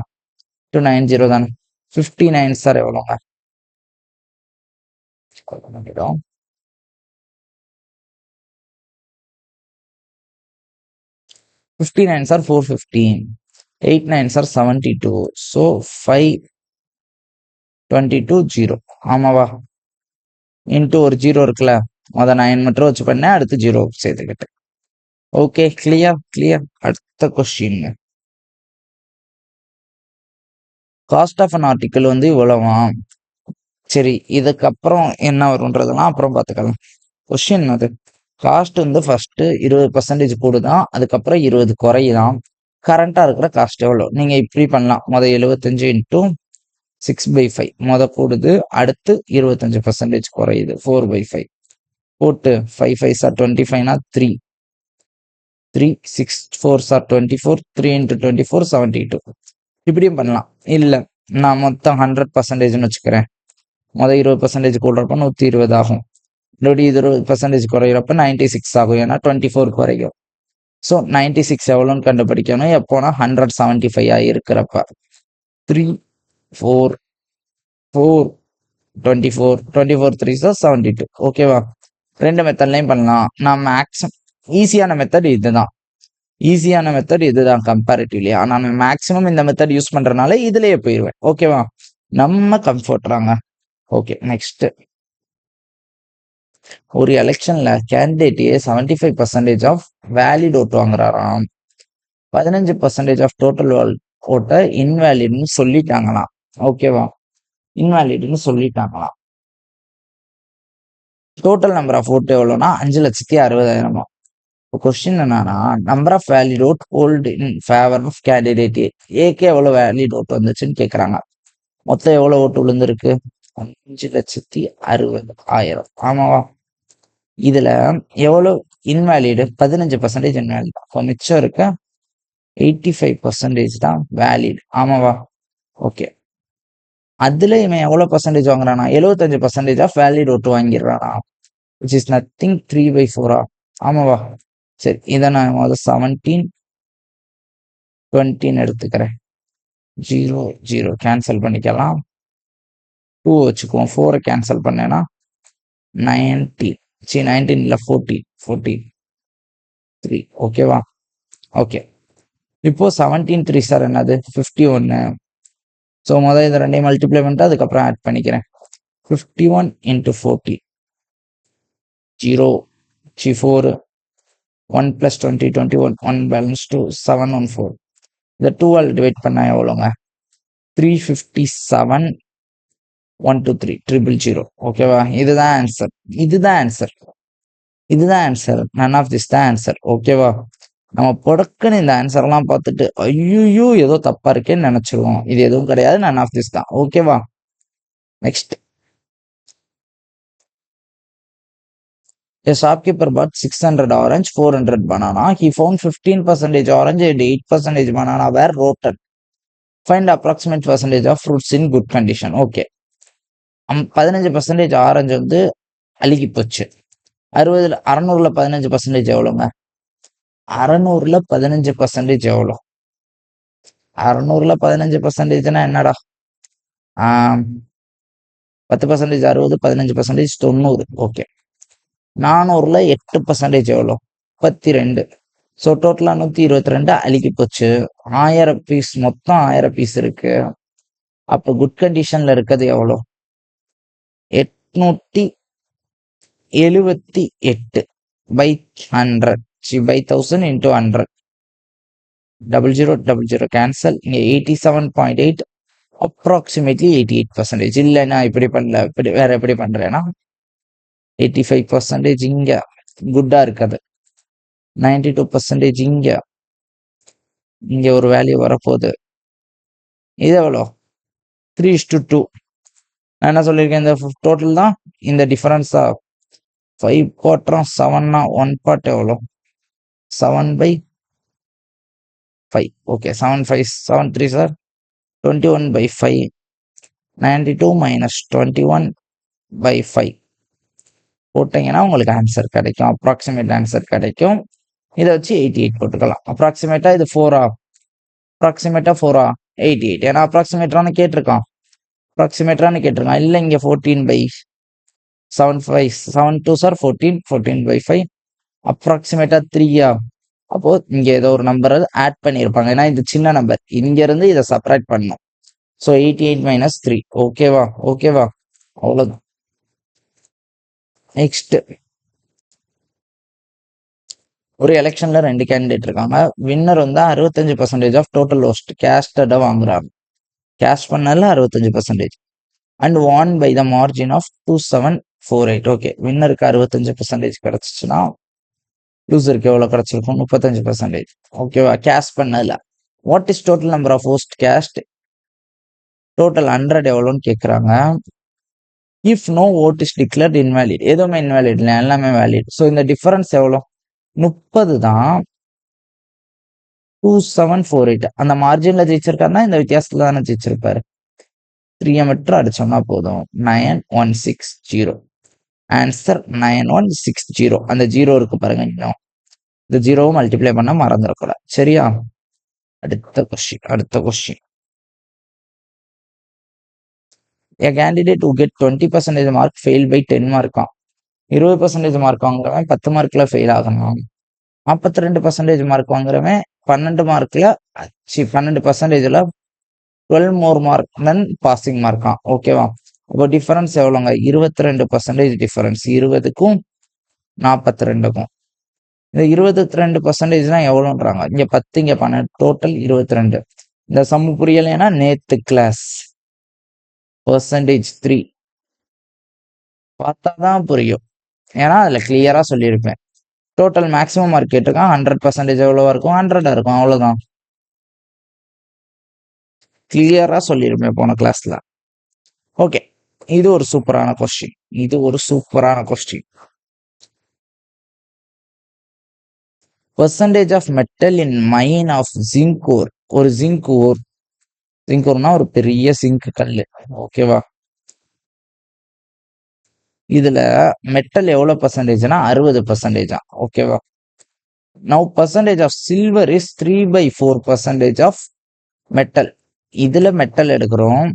இன்டூ 90 தானே? 59 சார் எவ்வளோங்க? 59 சார் 415. 89 சார் 72. ஸோ 522 0. ஆமாவா? இன்டூ ஒரு 0 இருக்குல்ல, மொத 9 மட்டும் வச்சு பண்ணேன், அடுத்து 0 சேர்த்துக்கிட்டேன். Okay, clear. அடுத்த question. Cost of an article வந்து இவ்வளவா? சரி, இதுக்கப்புறம் என்ன வரும்ன்றதெல்லாம் அப்புறம் பார்த்துக்கலாம். கொஸ்டின் அது காஸ்ட் வந்து ஃபர்ஸ்ட் 20% கூடுதான், அதுக்கப்புறம் 20 குறையுதான். கரண்டா இருக்கிற காஸ்ட் எவ்வளோ? நீங்க இப்படி பண்ணலாம். முத 75 இன்டூ 6/5 முத கூடுது, அடுத்து 25% குறையுது 4/5 போட்டு 5 5 சார் 25னா 3 3 6 4 சார் 24 3 இன்டூ 24 72. இப்படியும் பண்ணலாம். இல்ல நான் மொத்தம் 100%ன்னு வச்சுக்கிறேன். முத 20% கூடுறப்ப 120 ஆகும். மறுபடியும் 20% குறையிறப்ப 96 ஆகும். ஏன்னா 24 குறையும். ஸோ 96 எவ்வளோன்னு கண்டுபிடிக்கணும். எப்போனா 175 இருக்கிறப்ப 3 4 4 24 24 3 72. ஓகேவா? ரெண்டு மெத்தட்லையும் பண்ணலாம். நான் மேக்ஸிமம் ஈஸியான மெத்தட் இதுதான் கம்பேரிட்டிவ்லி. ஆனா நான் மேக்ஸிமம் இந்த மெத்தட் யூஸ் பண்றதுனால இதுலயே போயிடுவேன். ஓகேவா? நம்ம கம்ஃபர்ட்றாங்க. Okay, next. ஒரு எலெக்ஷன்ல கேண்டிடேட் 75% ஆஃப் வேலிட் ஓட்டு வாங்குறாராம். 15% ஆஃப் டோட்டல் ஓட்டை இன்வேலிட்னு சொல்லிட்டாங்களாம். ஓகேவா? இன்வேலிட்னு சொல்லிட்டாங்களாம். டோட்டல் நம்பர் ஆஃப் ஓட்டு எவ்வளோனா 5,60,000. கொஸ்டின் என்னன்னா, number of valid vote hold in favour of candidate ஏக்கு எவ்வளவு வேலிட் ஓட்டு வந்துச்சுன்னு கேக்குறாங்க. மொத்தம் எவ்வளவு ஓட்டு விழுந்திருக்கு? 5,60,000. ஆமாவா? இதுல எவ்வளவு இன்வேலிடு? 15% இன்வேலிட். அப்போ மிச்சம் இருக்க 85% தான் வேலிட். ஆமாவா? ஓகே. அதுல இவன் எவ்வளவு பர்சன்டேஜ் வாங்குறானா? 75% ஆஃப் வேலிட் ஓட்டு வாங்கிடுறானா, which is nothing 3/4. ஆமாவா? சரி, இதை நான் 17 20 எடுத்துக்கிறேன். 0 0 கேன்சல் பண்ணிக்கலாம். 2 வச்சுக்குவோம். 4 கேன்சல் பண்ணேன்னா 19 19 இல்ல 14 3. ஓகேவா? ஓகே. இப்போ 17 3 சார் என்னது? 51. ஸோ முதல் இதை ரெண்டையும் மல்டிப்ளை பண்ணிட்டு அதுக்கப்புறம் ஆட் பண்ணிக்கிறேன். 51 into 40 0 4 1 plus 20 21 1 balance 2 714. இந்த 2 டிவைட் பண்ணா எவ்வளோங்க? 357 123 000. ஓகேவா? இதுதான் ஆன்சர். நன் ஆஃப் திஸ் தான் ஆன்சர். ஓகேவா? நம்ம பொடக்குன்னு இந்த ஆன்சர் எல்லாம் பார்த்துட்டு ஐயோ ஏதோ தப்பா இருக்கேன்னு நினைச்சிருவோம். இது எதுவும் கிடையாது, நன் ஆஃப் திஸ் தான். ஓகேவா? Next. A shopkeeper bought 600 orange, 400 banana. He found 15% orange and 8% banana were rotten. Find approximate percentage of fruits in good condition. Okay. 15% orange வந்து அழுகி போச்சு. 600ல 15% எவ்வளோங்க? 600ல 15% எவ்வளோ? 600ல 15%னா என்னடா? 10% 60, 15% 90. ஓகே. 400ல 8% எவ்வளோ? 32. ஸோ டோட்டலா 122 அழுகி போச்சு. 1000 பீஸ், மொத்தம் 1000 பீஸ் இருக்கு. அப்போ குட் கண்டிஷன்ல இருக்கிறது எவ்வளோ? 878 by 100. by 1000 into 100. 0000 cancel. இங்க 87.8, approximately 88%. இல்ல நான் இப்படி பண்ணல, வேற எப்படி பண்றேன்னா 85% இங்க குட்டா இருக்காது. 92% இங்க ஒரு வேல்யூ வரப்போகுது. இது எவ்வளோ? 3:2. நான் என்ன சொல்லியிருக்கேன்? இந்த டோட்டல் தான் இந்த டிஃபரன்ஸா. 5 போட்டுறோம். 7னா 1 பார்ட் எவ்வளோ? 7/5. Okay, 7/5, 7/3 sir. 21/5. 92 minus 21/5 போட்டீங்கன்னா உங்களுக்கு ஆன்சர் கிடைக்கும். அப்ராக்சிமேட் ஆன்சர் கிடைக்கும். இதை வச்சு 88 போட்டுக்கலாம். அப்ராக்சிமேட்டா இது 4ஆ? அப்ராக்சிமேட்டா 4ஆ? 88. ஏன்னா அப்ராக்சிமேட்டரானு கேட்டிருக்கான். இல்லை இங்க 14/7 சார் 14. 14/5 அப்ராக்சிமேட்டா 3ஆ? அப்போ இங்க ஏதோ ஒரு நம்பர் ஆட் பண்ணியிருப்பாங்க. ஏன்னா இது சின்ன நம்பர், இங்க இருந்து இதை செப்பரேட் பண்ணணும். So 88 minus 3. ஓகேவா? அவ்வளவுதான். நெக்ஸ்ட், ஒரு எலெக்ஷன்ல 2 கேண்டிடேட் இருக்காங்க. வின்னர் வந்து 65% ஆஃப் டோட்டல் ஓஸ்ட் கேஸ்டடா வாங்குறாங்க. கேஷ் பண்ணல 65% and won by the margin of 2748. Okay, வின்னருக்கு 65% கிடைச்சிச்சுன்னா லூசருக்கு எவ்வளவு கிடைச்சிருக்கும்? 35%. ஓகேவா? கேஷ் பண்ணல. What is total number of ஓஸ்ட் கேஸ்ட்? டோட்டல் 100 எவ்வளோன்னு கேட்குறாங்க. If no vote is declared invalid, எதுவுமே இன்வேலிட் இல்லை, எல்லாமே வேலிட். ஸோ இந்த டிஃபரன்ஸ் எவ்வளோ? 30 தான். 2748 அந்த மார்ஜின்ல ஜெயிச்சிருக்காருன்னா இந்த வித்தியாசத்துல தானே ஜெயிச்சிருப்பாரு. 3 மீட்டர் அடிச்சோம்னா போதும். 9160. ஆன்சர் 9160. அந்த 0 இருக்கு பாருங்க, இன்னும் இந்த 0 மல்டிப்ளை பண்ண மறந்துடக்கூடாது. சரியா? அடுத்த question. A candidate who get 20% mark fail by 10 mark. 20% mark வாங்குறவன் 10 மார்க்ல fail ஆகணும். 42% மார்க் வாங்குறவன் 12 மார்க்ல 12%ல 12 மோர் மார்க் தென் பாசிங் மார்க்கா. ஓகேவா? அப்போ டிஃபரன்ஸ் எவ்வளோங்க? 22% டிஃபரன்ஸ். 20க்கும் 42க்கும். இந்த 22%னா எவ்வளோன்றாங்க. இங்க 10, இங்க 12, டோட்டல் 22. இந்த சம்மு புரியலைன்னா நேத்து கிளாஸ் %3 பார்த்தாதான் புரியும். ஏன்னா அதுல கிளியரா சொல்லியிருப்பேன். டோட்டல் மேக்ஸிமம் மார்க் கேட்டிருக்கான். 100% எவ்வளவா இருக்கும்? 100 இருக்கும். அவ்வளவுதான். கிளியரா சொல்லியிருப்பேன் போன கிளாஸ்ல. ஓகே, இது ஒரு சூப்பரான question. Percentage of metal in mine of zinc ore. ஒரு ஜிங்க் ஓர்னா ஒரு பெரிய ஜிங்க் கல். ஓகேவா? இதுல மெட்டல் எவ்வளவு பர்சன்டேஜ்னா 60%. ஓகேவா? Now percentage of silver is 3/4% of metal. இதுல மெட்டல் எடுக்கிறோம்.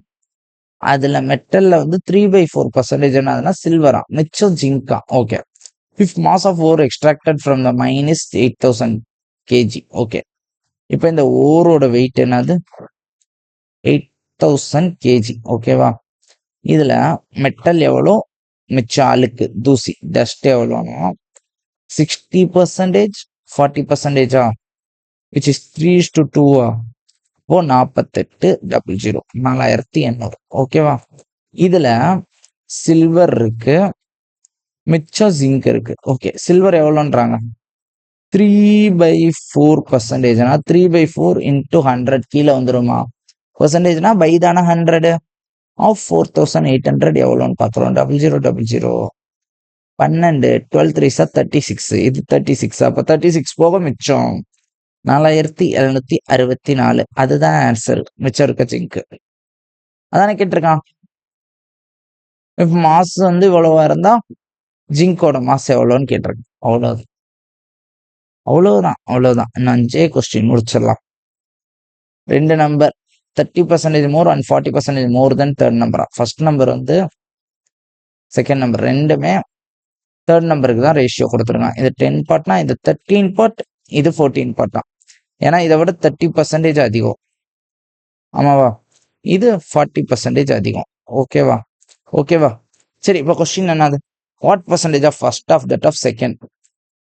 அதுல மெட்டல்ல வந்து 3/4% என்னதுன்னா சில்வரா, மிச்சம் ஜிங்கா. Okay. If mass of ore extracted from the mine is 8000 kg. Okay, இப்போ இந்த ஓரோட வெயிட் என்னது? 8000 kg. ஓகேவா? இதுல மெட்டல் எவ்வளோ, மிச்சம் அழுக்கு தூசி டஸ்ட் எவ்வளோனா 60%, 40%, which is 3:2. ஓ 4800, 4800. ஓகேவா? இதுல சில்வர் இருக்கு, மிச்சம் ஜிங்க் இருக்கு. Okay, silver எவ்வளோன்றாங்க? 3/4%. 3/4 into 100 கீழே வந்துருமா? பர்சன்டேஜ்னா பை தானே 100 ஆஃப் 4800 எவ்வளோன்னு பார்த்துருவோம். 0000 12 12 3 36. இது 36. அப்போ 36 போக மிச்சம் 4764. அதுதான் ஆன்சர். மிச்சம் இருக்க ஜிங்க் அதானே கேட்டிருக்கான். இப்போ மாஸ் வந்து இவ்வளவா இருந்தா ஜிங்கோட மாஸ் எவ்வளோன்னு கேட்டிருக்கேன். அவ்வளவுதான். இன்னும் 5 கொஸ்டின் முடிச்சிடலாம். 2 number 30% more and 40% more then third நம்பரா. ஃபர்ஸ்ட் நம்பர் வந்து செகண்ட் நம்பர் ரெண்டுமே தேர்ட் நம்பருக்கு தான் ரேஷியோ கொடுத்துருக்கான். இது 10 பார்ட்னா இது 13 பார்ட், இது 14 பார்ட் தான். ஏன்னா இதை விட 30% அதிகம். ஆமாவா? இது 40% அதிகம். ஓகேவா? சரி, இப்போ கொஸ்டின் என்னது? What percentage of first of that of second?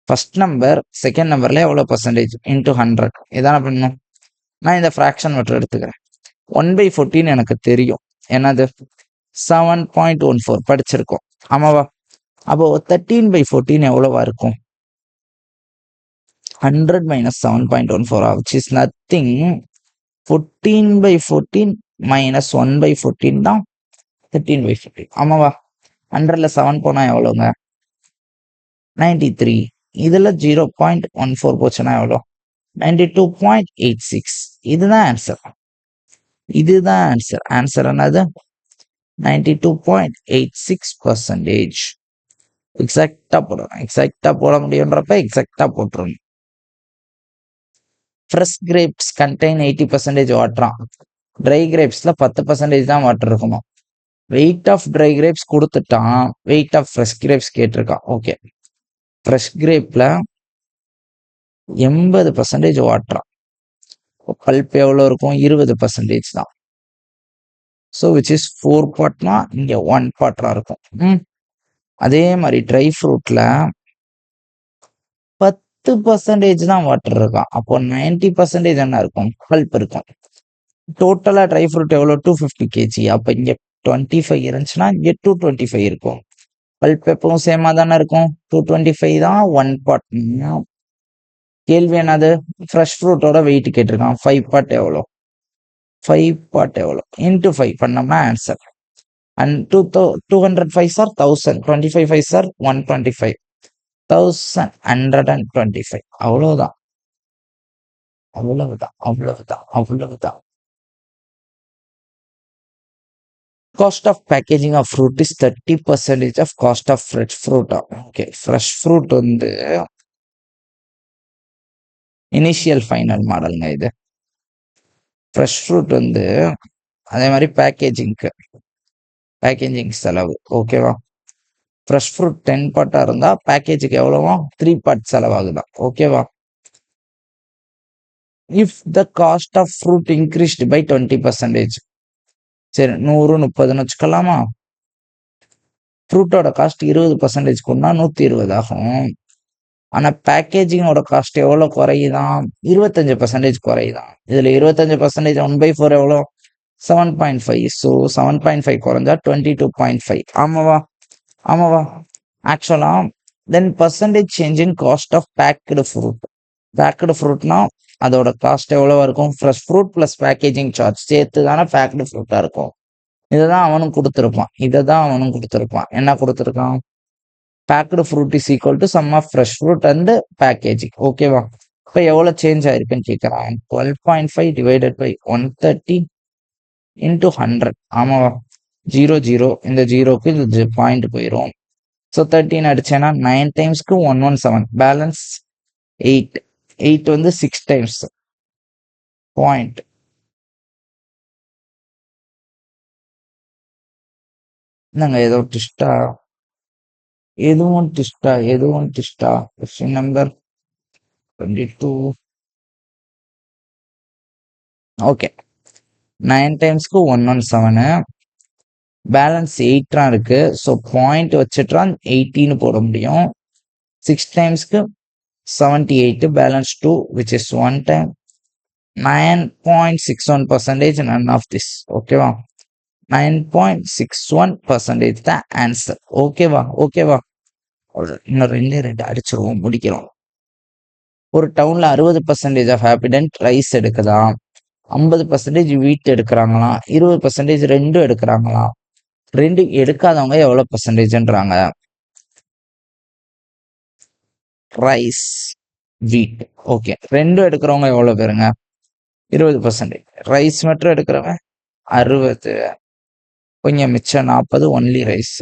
First number second நம்பர்ல எவ்வளவு பர்சன்டேஜ் இன்டூ 100 இதான பண்ணணும். நான் இந்த ஃப்ராக்ஷன் மட்டும் எடுத்துக்கிறேன். 1/14 எனக்கு தெரியும். என்னது? 7.14 படிச்சிருக்கோம். ஆமாவா? அப்போ 13/14 எவ்வளவா இருக்கும்? 100 minus 7.14, which is nothing. 14/14 minus 1/14 தான் 13/14. ஆமாவா? 100ல 7 போனா எவ்வளவுங்க? 93. இதுல 0.14 போச்சுன்னா எவ்வளோ? 92.86. இதுதான் ஆன்சர். இதுதான் ஆன்சர். ஆன்சர் என்னது? 92.86%. எக்ஸாக்டா போடணும். எக்ஸாக்டா போட முடியுன்றப்ப எக்ஸாக்டா போட்டுருணும். ஃப்ரெஷ் கிரேப்ஸ் கண்டெயின் 80% வாட்டராம். ட்ரை கிரேப்ஸ்ல 10% தான் வாட்டர் இருக்குமா. வெயிட் ஆஃப் ட்ரை கிரேப்ஸ் கொடுத்துட்டான், வெயிட் ஆஃப் ஃப்ரெஷ் கிரேப்ஸ் கேட்டிருக்கான். ஓகே, ஃப்ரெஷ் கிரேப்ல 80% வாட்டராம். பல்ப் எவ்வளோ இருக்கும்? 20% தான். ஸோ விச் இஸ் 4 பார்ட்னா இங்க 1 பார்ட்டா இருக்கும். அதே மாதிரி ட்ரை ஃப்ரூட்ல 10% தான் வாட்டர் இருக்கும். அப்போ 90% என்ன இருக்கும்? பல்ப் இருக்கும். டோட்டலா ட்ரை ஃப்ரூட் எவ்வளோ? 250 kg. அப்ப இங்க 25 இருந்துச்சுன்னா இங்க 225 இருக்கும். பல்ப் எப்பவும் சேமா தானே இருக்கும். 225 தான் 1 பார்ட். கேள்வி என்னது? ஃப்ரெஷ் ஃப்ரூட்டோட வெயிட் கேட்டிருக்கான். 5 பார்ட் எவ்வளோ? 5 பார்ட் எவ்வளோ? இன்டூ 5 பண்ணோம்னா ஆன்சர். And 205 sir 1000, 25 5 sir 125, 1125. அவ்வளவுதான். Cost of packaging of fruit is 30% of cost of fresh fruit. Okay, fresh fruit வந்து இனிஷியல் ஃபைனல் மாடலுங்க இது. ஃப்ரெஷ் ஃப்ரூட் வந்து அதே மாதிரி பேக்கேஜிங் செலவு. ஓகேவா? ஃப்ரெஷ் ஃப்ரூட் 10 பார்ட்டா இருந்தா பேக்கேஜுக்கு எவ்வளவோ 3 பார்ட் செலவாகுதான். ஓகேவா? If the cost of fruit increased by 20%. சரி, 100 30ன்னு வச்சுக்கலாமா? ஃப்ரூட்டோட காஸ்ட் 20% கொண்டா 120 ஆகும். ஆனா பேக்கேஜிங்கோட காஸ்ட் எவ்வளோ குறையுதான்? 25% குறையுதான். இதுல 25% 1/4 எவ்வளோ? 7.5. ஸோ 7.5 குறைஞ்சா 22.5. ஆமாவா? ஆக்சுவலா then percentage change in cost of packed fruit. Packed ஃப்ரூட்னா அதோட காஸ்ட் எவ்வளவா இருக்கும்? Fresh fruit plus packaging charge சேர்த்து தானே பேக்டு ஃப்ரூட்டா இருக்கும். இதைதான் அவனும் கொடுத்துருப்பான். என்ன கொடுத்துருக்கான்? Packed fruit is equal to sum of fresh fruit and packaging. ஓகேவா? இப்போ எவ்வளோ சேஞ்ச் ஆயிருக்குன்னு கேட்குறான். 12.5 டிவைடட் பை 130 இன்டூ 100. ஆமாவா? 0 இந்த 0க்கு இது பாயிண்ட் போயிடும். ஸோ 13 அடிச்சேன்னா 9 டைம்ஸ்க்கு 117. பேலன்ஸ் 8 வந்து 6 டைம்ஸ் பாயிண்ட். என்னங்க ஏதோ ட்விஸ்டா? எதுவும் ட்விஸ்டா? Question number 22. ஓகே, 9 டைம்ஸ்க்கு 117, பேலன்ஸ் 8 இருக்கு. ஸோ பாயிண்ட் வச்சுட்டான் 80ன்னு போட முடியும். 6 டைம்ஸ்க்கு 78, balance 2 which is 1 time. 9.61% none of this. ஓகேவா? 9.61% தான் ஆன்சர். ஓகேவா? இன்னும் 2 அடிச்சிருவோம், முடிக்கிறோம். ஒரு டவுன்ல 60% ஆஃப் ஹாப்பிடென்ட் ரைஸ் எடுக்குதாம், 50% வீட் எடுக்கிறாங்களாம், 20% ரெண்டும் எடுக்கிறாங்களாம். 2 எடுக்காதவங்க எவ்வளவு பர்சன்டேஜ்ன்றாங்க? ரைஸ், வீட். ஓகே, 2 எடுக்கிறவங்க எவ்வளவு பேருங்க? 20%. ரைஸ் மட்டும் எடுக்கிறவன் 60, கொஞ்சம் மிச்சம் 40 ஒன்லி ரைஸ்.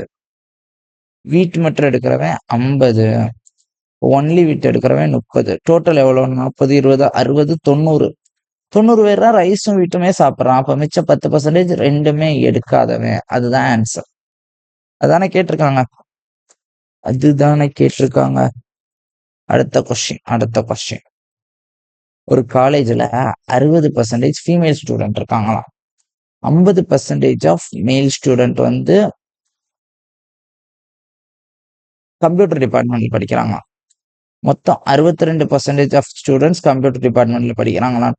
வீட் மட்டும் எடுக்கிறவன் 50, ஒன்லி வீட் எடுக்கிறவன் 30. டோட்டல் எவ்வளவு? 40 20 60 90 பேர் தான் ரைஸும் வீட்டுமே சாப்பிட்றான். அப்ப மிச்சம் 10% ரெண்டுமே எடுக்காதவன். அதுதான் ஆன்சர். அதுதானே கேட்டிருக்காங்க. அடுத்த கொஸ்டின். ஒரு காலேஜ்ல 60% ஃபீமேல் ஸ்டூடெண்ட் இருக்காங்களாம். 50% ஆஃப் மேல் ஸ்டூடெண்ட் வந்து கம்ப்யூட்டர் டிபார்ட்மெண்ட்ல படிக்கிறாங்க. மொத்தம் 62% ஆஃப் ஸ்டூடெண்ட்ஸ் கம்ப்யூட்டர் டிபார்ட்மெண்ட்ல படிக்கிறாங்களாம்.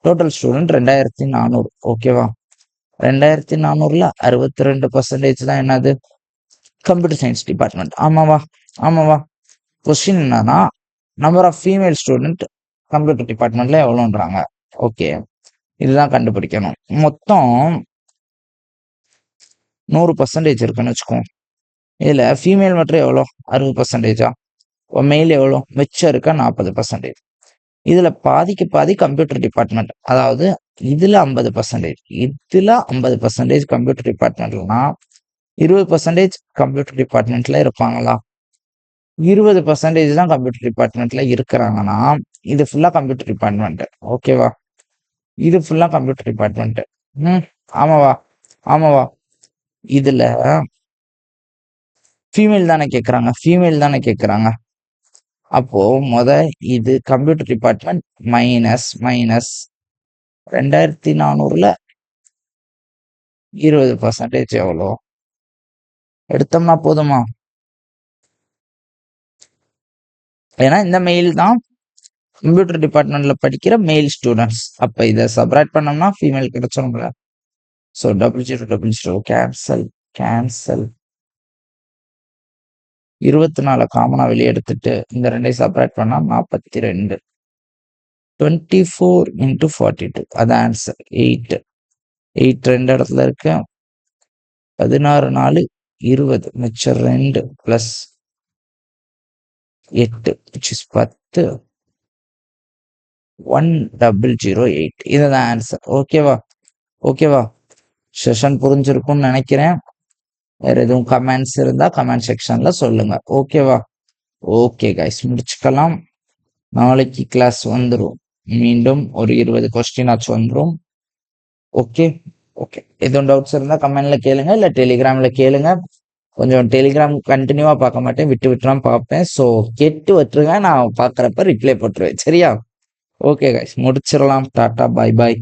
Total student 2400. ஓகேவா? 2400ல 62% தான் என்னது? Computer science department. ஆமாவா? கொஸ்டின் என்னன்னா, number of female student computer டிபார்ட்மெண்ட்ல எவ்வளோன்றாங்க. ஓகே, இதுதான் கண்டுபிடிக்கணும். மொத்தம் 100% இருக்குன்னு வச்சுக்கோங்க. இதுல ஃபீமேல் மட்டும் எவ்வளோ? 60%. மெயில் எவ்வளோ மிச்சம் இருக்க 40%. இதுல பாதிக்கு பாதி கம்ப்யூட்டர் டிபார்ட்மெண்ட், அதாவது இதுல 50%, இதுல 50% கம்ப்யூட்டர் டிபார்ட்மெண்ட்லனா 20% கம்ப்யூட்டர் டிபார்ட்மெண்ட்ல இருப்பாங்களா? 20% தான் கம்ப்யூட்டர் டிபார்ட்மெண்ட்ல இருக்கிறாங்கன்னா இது ஃபுல்லா கம்ப்யூட்டர் டிபார்ட்மெண்ட். ஓகேவா? இது ஃபுல்லா கம்ப்யூட்டர் டிபார்ட்மெண்ட். ஆமாவா? ஆமாவா? இதுல ஃபீமேல் தானே கேட்குறாங்க. அப்போ இது கம்ப்யூட்டர் டிபார்ட்மெண்ட் மைனஸ் 2400ல 20% எவ்வளோ எடுத்தோம்னா போதுமா? ஏன்னா இந்த மெயில் தான் கம்ப்யூட்டர் டிபார்ட்மெண்ட்ல படிக்கிற மெயில் ஸ்டூடெண்ட்ஸ். அப்ப இதை சப்ராக்ட் பண்ணோம்னா ஃபீமேல் கிடைச்சோம்ல. ஸோ 0000 கேன்சல் 24 காமனா வெளியே எடுத்துட்டு இந்த ரெண்டையும் சப்ராக்ட் பண்ணா 42. 24 into 42 அது ஆன்சர் 8. 8 ரெண்டு இடத்துல இருக்கு. 16 4 20 மிச்சம் 2 பிளஸ் 8 which is 10 1008. இதுதான் ஆன்சர். ஓகேவா? செஷன் புரிஞ்சிருக்கும்னு நினைக்கிறேன். வேற எதுவும் கமெண்ட்ஸ் இருந்தா கமெண்ட் செக்ஷன்ல சொல்லுங்க. ஓகேவா? ஓகே கைஸ், முடிச்சுக்கலாம். நாளைக்கு கிளாஸ் வந்துடும். மீண்டும் ஒரு 20 கொஸ்டின் ஆச்சு வந்துடும். ஓகே. எதுவும் டவுட்ஸ் இருந்தா கமெண்ட்ல கேளுங்க, இல்ல டெலிகிராம்ல கேளுங்க. கொஞ்சம் டெலிகிராம் கண்டினியூவா பார்க்க மாட்டேன், விட்டு பார்ப்பேன். ஸோ கேட்டு வச்சுருங்க, நான் பார்க்குறப்ப ரிப்ளை போட்டுருவேன். சரியா? ஓகே கைஸ், முடிச்சிடலாம். டாட்டா, பாய்.